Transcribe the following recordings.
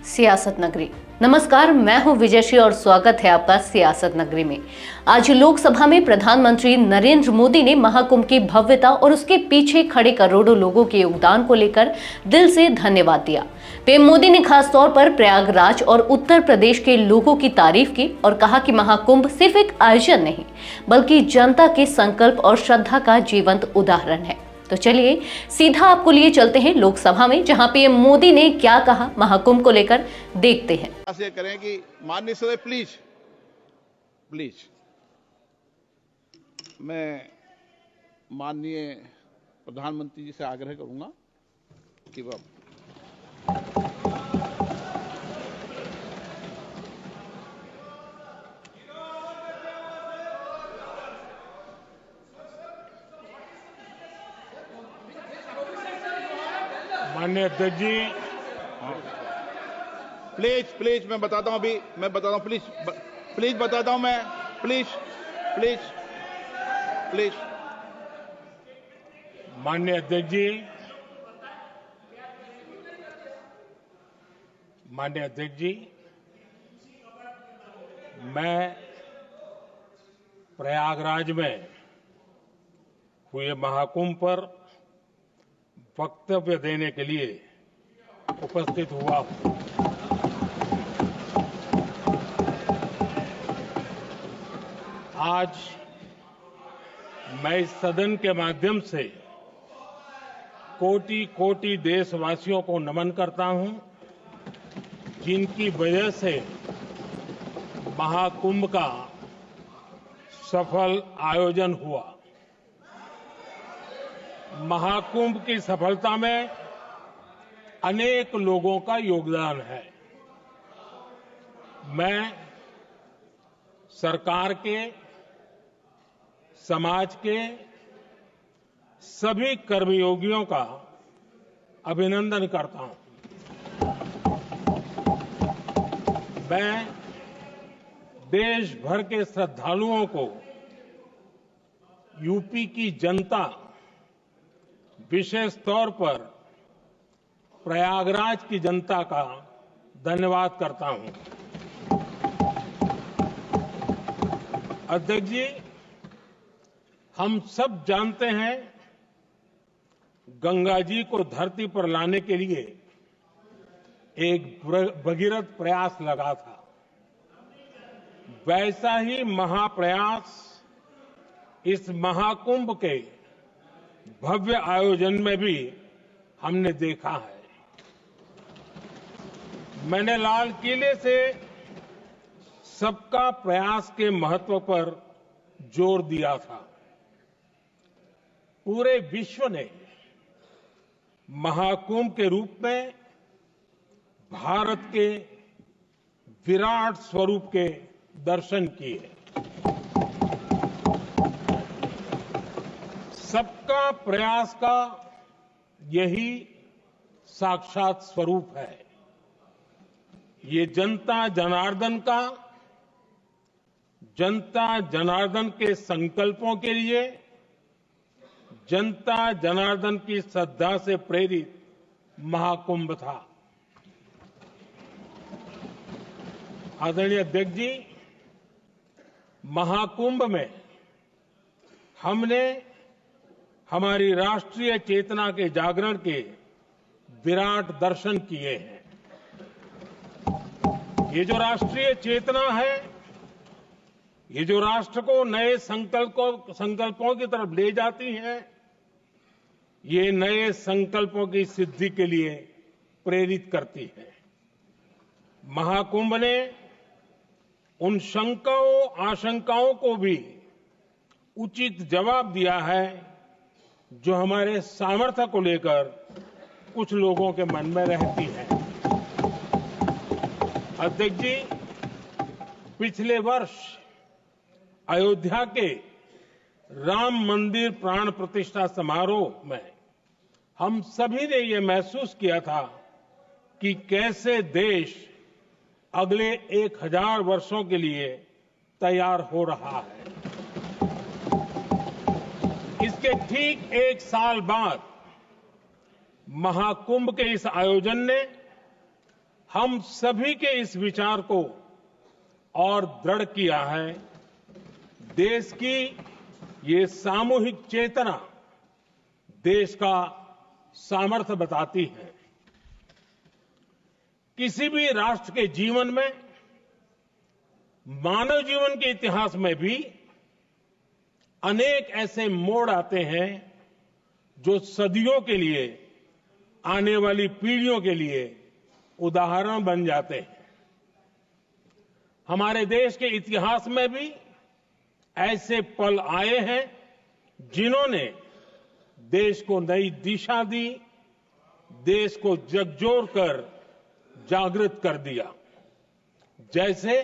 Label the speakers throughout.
Speaker 1: सियासत नगरी। नमस्कार, मैं हूं विजयश्री और स्वागत है आपका सियासत नगरी में। आज लोकसभा में प्रधानमंत्री नरेंद्र मोदी ने महाकुंभ की भव्यता और उसके पीछे खड़े करोड़ों लोगों के योगदान को लेकर दिल से धन्यवाद दिया। पीएम मोदी ने खास तौर पर प्रयागराज और उत्तर प्रदेश के लोगों की तारीफ की और कहा कि महाकुंभ सिर्फ एक आयोजन नहीं बल्कि जनता के संकल्प और श्रद्धा का जीवंत उदाहरण है। तो चलिए सीधा आपको लिए चलते हैं लोकसभा में, जहां पीएम मोदी ने क्या कहा महाकुंभ को लेकर, देखते हैं।
Speaker 2: ऐसे करें कि माननीय सदस्य प्लीज मैं माननीय प्रधानमंत्री जी से आग्रह करूंगा कि वह
Speaker 3: माननीय अध्यक्ष जी,
Speaker 2: प्लीज मैं बताता हूं, प्लीज बताता हूं मैं, प्लीज
Speaker 3: माननीय अध्यक्ष जी, मैं प्रयागराज में हुए महाकुंभ पर वक्तव्य देने के लिए उपस्थित हुआ हूं। आज मैं इस सदन के माध्यम से कोटि कोटि देशवासियों को नमन करता हूं, जिनकी वजह से महाकुंभ का सफल आयोजन हुआ। महाकुंभ की सफलता में अनेक लोगों का योगदान है। मैं सरकार के, समाज के सभी कर्मयोगियों का अभिनंदन करता हूं। मैं देश भर के श्रद्धालुओं को, यूपी की जनता, विशेष तौर पर प्रयागराज की जनता का धन्यवाद करता हूं। अध्यक्ष जी, हम सब जानते हैं गंगा जी को धरती पर लाने के लिए एक भगीरथ प्रयास लगा था। वैसा ही महाप्रयास इस महाकुंभ के भव्य आयोजन में भी हमने देखा है। मैंने लाल किले से सबका प्रयास के महत्व पर जोर दिया था। पूरे विश्व ने महाकुंभ के रूप में भारत के विराट स्वरूप के दर्शन किए। सबका प्रयास का यही साक्षात स्वरूप है। ये जनता जनार्दन के संकल्पों के लिए, जनता जनार्दन की श्रद्धा से प्रेरित महाकुंभ था। आदरणीय अध्यक्ष जी, महाकुंभ में हमने हमारी राष्ट्रीय चेतना के जागरण के विराट दर्शन किए हैं। ये जो राष्ट्रीय चेतना है, ये जो राष्ट्र को नए संकल्पों की तरफ ले जाती है, ये नए संकल्पों की सिद्धि के लिए प्रेरित करती है। महाकुंभ ने उन शंकाओं, आशंकाओं को भी उचित जवाब दिया है जो हमारे सामर्थ्य को लेकर कुछ लोगों के मन में रहती है। अध्यक्ष जी, पिछले वर्ष अयोध्या के राम मंदिर प्राण प्रतिष्ठा समारोह में हम सभी ने ये महसूस किया था कि कैसे देश अगले 1000 वर्षों के लिए तैयार हो रहा है। इसके ठीक 1 साल बाद महाकुंभ के इस आयोजन ने हम सभी के इस विचार को और दृढ़ किया है। देश की ये सामूहिक चेतना देश का सामर्थ्य बताती है। किसी भी राष्ट्र के जीवन में, मानव जीवन के इतिहास में भी अनेक ऐसे मोड़ आते हैं जो सदियों के लिए, आने वाली पीढ़ियों के लिए उदाहरण बन जाते हैं। हमारे देश के इतिहास में भी ऐसे पल आए हैं जिन्होंने देश को नई दिशा दी, देश को झकझोर कर जागृत कर दिया। जैसे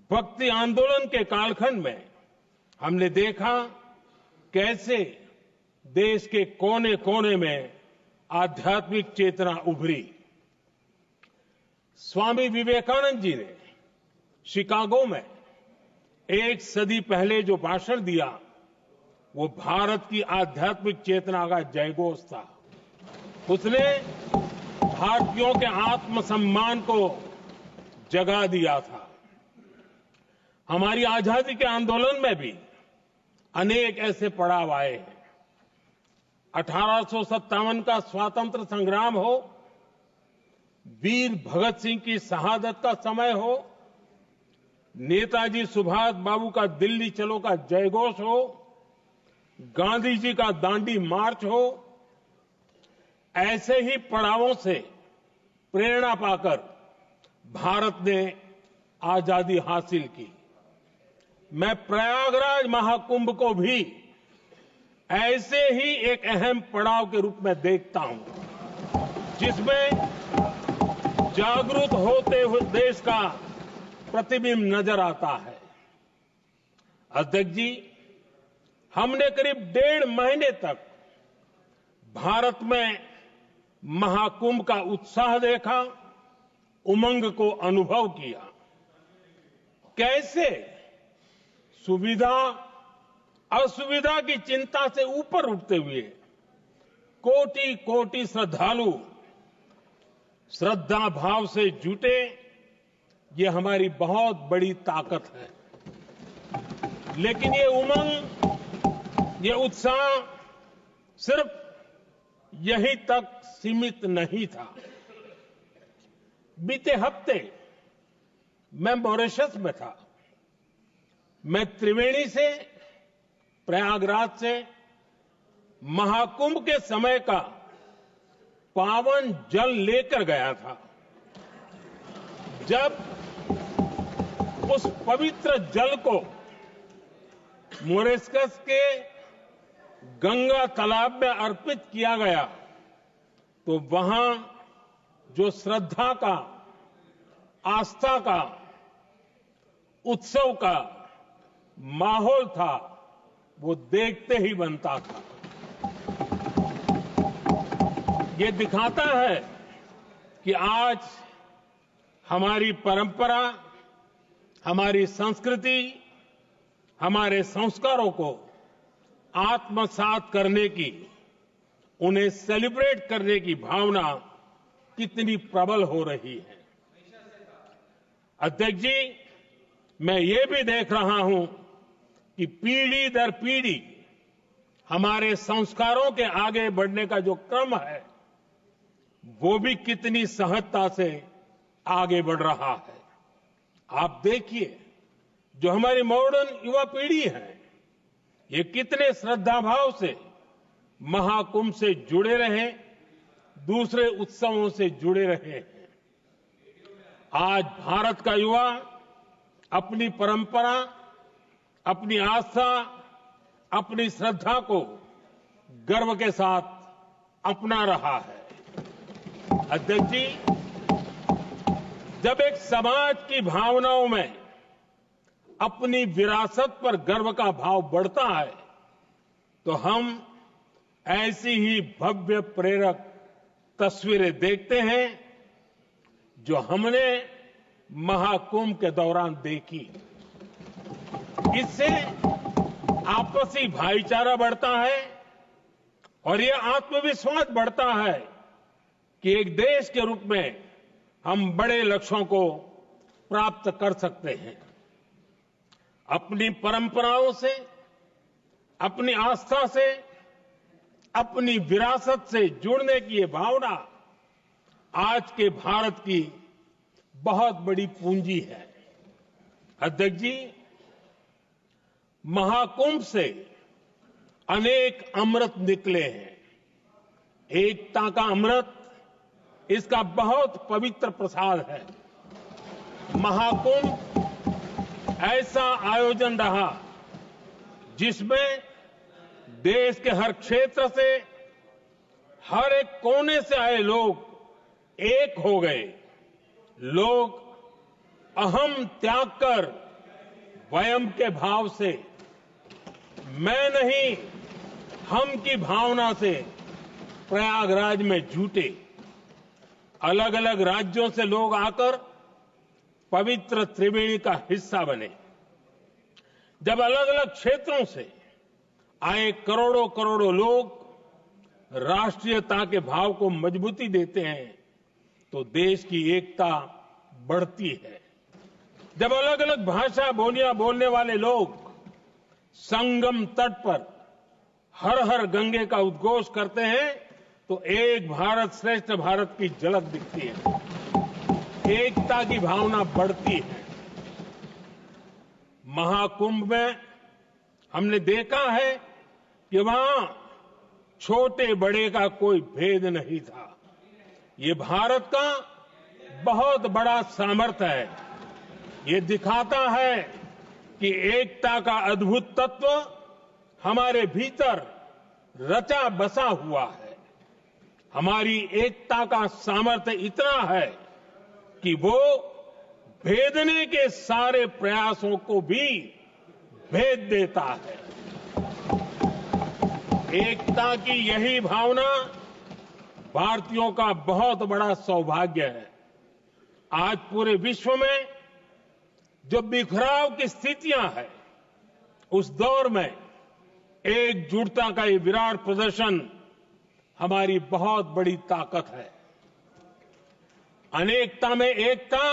Speaker 3: भक्ति आंदोलन के कालखंड में हमने देखा कैसे देश के कोने कोने में आध्यात्मिक चेतना उभरी। स्वामी विवेकानंद जी ने शिकागो में 1 सदी पहले जो भाषण दिया, वो भारत की आध्यात्मिक चेतना का जयघोष था। उसने भारतीयों के आत्मसम्मान को जगा दिया था। हमारी आजादी के आंदोलन में भी अनेक ऐसे पड़ाव आए हैं। 1857 का स्वातंत्र संग्राम हो, वीर भगत सिंह की शहादत का समय हो, नेताजी सुभाष बाबू का दिल्ली चलो का जयघोष हो, गांधी जी का दांडी मार्च हो, ऐसे ही पड़ावों से प्रेरणा पाकर भारत ने आजादी हासिल की। मैं प्रयागराज महाकुंभ को भी ऐसे ही एक अहम पड़ाव के रूप में देखता हूं, जिसमें जागरूक होते हुए देश का प्रतिबिंब नजर आता है। अध्यक्ष जी, हमने करीब 1.5 महीने तक भारत में महाकुंभ का उत्साह देखा, उमंग को अनुभव किया। कैसे सुविधा असुविधा की चिंता से ऊपर उठते हुए कोटि कोटि श्रद्धालु श्रद्धा भाव से जुटे, ये हमारी बहुत बड़ी ताकत है। लेकिन ये उमंग, ये उत्साह सिर्फ यहीं तक सीमित नहीं था। बीते हफ्ते मैं मॉरिशस में था। मैं त्रिवेणी से, प्रयागराज से महाकुंभ के समय का पावन जल लेकर गया था। जब उस पवित्र जल को मॉरिशस के गंगा तालाब में अर्पित किया गया, तो वहां जो श्रद्धा का, आस्था का, उत्सव का माहौल था, वो देखते ही बनता था। ये दिखाता है कि आज हमारी परंपरा, हमारी संस्कृति, हमारे संस्कारों को आत्मसात करने की, उन्हें सेलिब्रेट करने की भावना कितनी प्रबल हो रही है। अध्यक्ष जी, मैं ये भी देख रहा हूं कि पीढ़ी दर पीढ़ी हमारे संस्कारों के आगे बढ़ने का जो क्रम है, वो भी कितनी सहजता से आगे बढ़ रहा है। आप देखिए, जो हमारी मॉडर्न युवा पीढ़ी है, ये कितने श्रद्धा भाव से महाकुंभ से जुड़े रहे, दूसरे उत्सवों से जुड़े रहे हैं। आज भारत का युवा अपनी परंपरा, अपनी आस्था, अपनी श्रद्धा को गर्व के साथ अपना रहा है। अध्यक्ष जी, जब एक समाज की भावनाओं में अपनी विरासत पर गर्व का भाव बढ़ता है, तो हम ऐसी ही भव्य प्रेरक तस्वीरें देखते हैं जो हमने महाकुंभ के दौरान देखी। इससे आपसी भाईचारा बढ़ता है और यह आत्मविश्वास बढ़ता है कि एक देश के रूप में हम बड़े लक्ष्यों को प्राप्त कर सकते हैं। अपनी परंपराओं से, अपनी आस्था से, अपनी विरासत से जुड़ने की ये भावना आज के भारत की बहुत बड़ी पूंजी है। अध्यक्ष जी, महाकुंभ से अनेक अमृत निकले हैं। एकता का अमृत इसका बहुत पवित्र प्रसाद है। महाकुंभ ऐसा आयोजन रहा जिसमें देश के हर क्षेत्र से, हर एक कोने से आए लोग एक हो गए। लोग अहम त्याग कर वयम के भाव से, मैं नहीं हम की भावना से प्रयागराज में जुटे। अलग अलग राज्यों से लोग आकर पवित्र त्रिवेणी का हिस्सा बने। जब अलग अलग क्षेत्रों से आए करोड़ों करोड़ों लोग राष्ट्रीयता के भाव को मजबूती देते हैं तो देश की एकता बढ़ती है। जब अलग अलग भाषा बोलियां बोलने वाले लोग संगम तट पर हर हर गंगे का उद्घोष करते हैं तो एक भारत श्रेष्ठ भारत की झलक दिखती है। एकता की भावना बढ़ती है। महाकुंभ में हमने देखा है कि वहां छोटे बड़े का कोई भेद नहीं था। ये भारत का बहुत बड़ा सामर्थ्य है। ये दिखाता है कि एकता का अद्भुत तत्व हमारे भीतर रचा बसा हुआ है। हमारी एकता का सामर्थ्य इतना है कि वो भेदने के सारे प्रयासों को भी भेद देता है। एकता की यही भावना भारतीयों का बहुत बड़ा सौभाग्य है। आज पूरे विश्व में जो बिखराव की स्थितियां हैं, उस दौर में एकजुटता का ये विराट प्रदर्शन हमारी बहुत बड़ी ताकत है। अनेकता में एकता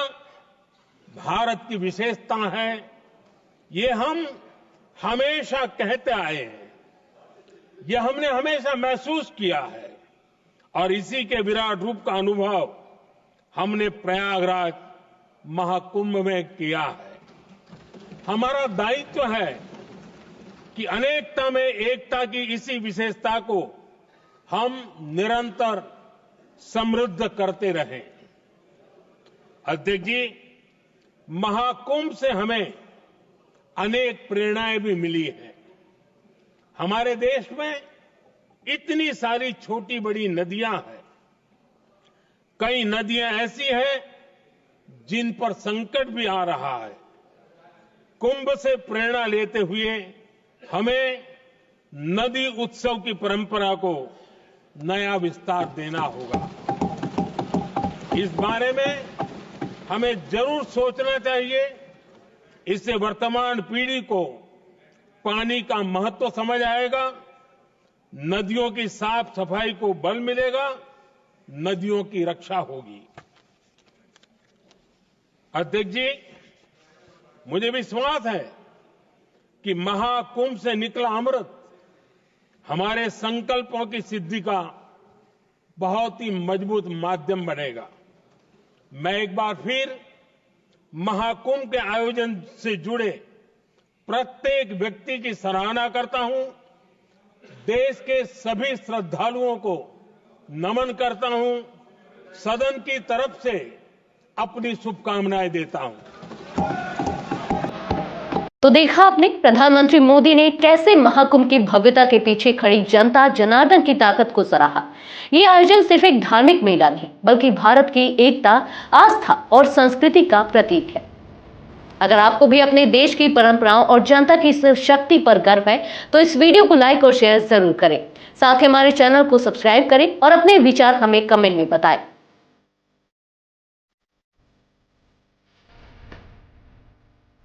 Speaker 3: भारत की विशेषता है। ये हम हमेशा कहते आए हैं, ये हमने हमेशा महसूस किया है और इसी के विराट रूप का अनुभव हमने प्रयागराज महाकुंभ में किया है। हमारा दायित्व है कि अनेकता में एकता की इसी विशेषता को हम निरंतर समृद्ध करते रहें। अध्यक्ष जी, महाकुंभ से हमें अनेक प्रेरणाएं भी मिली हैं। हमारे देश में इतनी सारी छोटी बड़ी नदियां हैं। कई नदियां ऐसी हैं जिन पर संकट भी आ रहा है। कुंभ से प्रेरणा लेते हुए हमें नदी उत्सव की परंपरा को नया विस्तार देना होगा। इस बारे में हमें जरूर सोचना चाहिए। इससे वर्तमान पीढ़ी को पानी का महत्व समझ आएगा, नदियों की साफ सफाई को बल मिलेगा, नदियों की रक्षा होगी। अध्यक्ष जी, मुझे विश्वास है कि महाकुंभ से निकला अमृत हमारे संकल्पों की सिद्धि का बहुत ही मजबूत माध्यम बनेगा। मैं एक बार फिर महाकुंभ के आयोजन से जुड़े प्रत्येक व्यक्ति की सराहना करता हूं। देश के सभी श्रद्धालुओं को नमन करता हूं। सदन की तरफ से अपनी शुभकामनाएं देता हूं।
Speaker 1: तो देखा आपने प्रधानमंत्री मोदी ने कैसे महाकुंभ की भव्यता के पीछे खड़ी जनता जनार्दन की ताकत को सराहा। ये आयोजन सिर्फ एक धार्मिक मेला नहीं बल्कि भारत की एकता, आस्था और संस्कृति का प्रतीक है। अगर आपको भी अपने देश की परंपराओं और जनता की शक्ति पर गर्व है तो इस वीडियो को लाइक और शेयर जरूर करें। साथ ही हमारे चैनल को सब्सक्राइब करें और अपने विचार हमें कमेंट में बताएं।